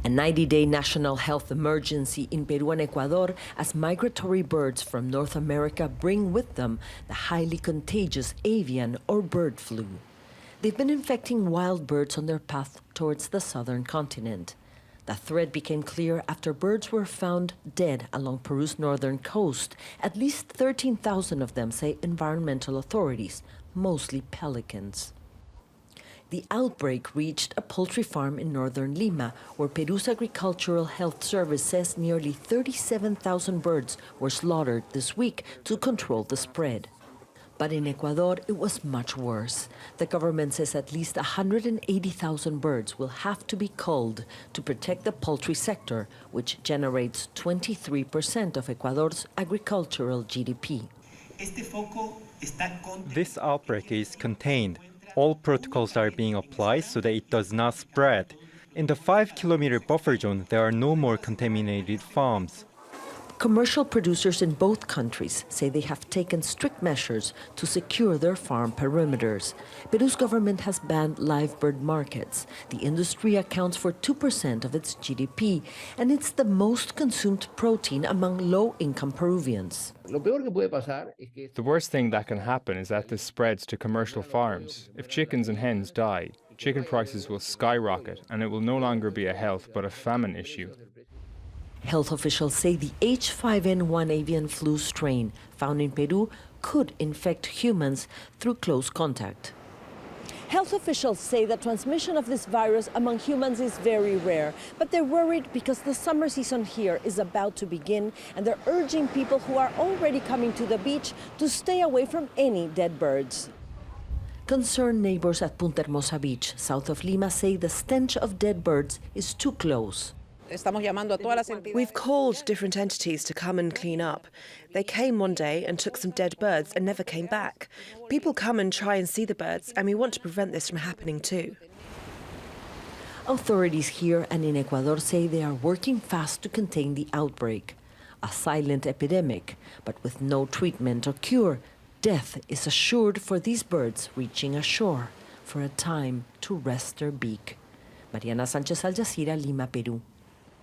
A 90-day national health emergency in Peru and Ecuador as migratory birds from North America bring with them the highly contagious avian or bird flu. They've been infecting wild birds on their path towards the southern continent. The threat became clear after birds were found dead along Peru's northern coast. At least 13,000 of them, say environmental authorities, mostly pelicans. The outbreak reached a poultry farm in northern Lima, where Peru's Agricultural Health Service says nearly 37,000 birds were slaughtered this week to control the spread. But in Ecuador, it was much worse. The government says at least 180,000 birds will have to be culled to protect the poultry sector, which generates 23% of Ecuador's agricultural GDP. This outbreak is contained. All protocols are being applied so that it does not spread. In the 5-kilometer buffer zone, there are no more contaminated farms. Commercial producers in both countries say they have taken strict measures to secure their farm perimeters. Peru's government has banned live bird markets. The industry accounts for 2% of its GDP, and it's the most consumed protein among low-income Peruvians. The worst thing that can happen is that this spreads to commercial farms. If chickens and hens die, chicken prices will skyrocket, and it will no longer be a health but a famine issue. Health officials say the H5N1 avian flu strain found in Peru could infect humans through close contact. Health officials say the transmission of this virus among humans is very rare, but they're worried because the summer season here is about to begin, and they're urging people who are already coming to the beach to stay away from any dead birds. Concerned neighbors at Punta Hermosa Beach, south of Lima, say the stench of dead birds is too close. We've called different entities to come and clean up. They came one day and took some dead birds and never came back. People come and try and see the birds, and we want to prevent this from happening too. Authorities here and in Ecuador say they are working fast to contain the outbreak. A silent epidemic, but with no treatment or cure, death is assured for these birds reaching ashore for a time to rest their beak. Sanchez, Jazeera, Lima, Peru.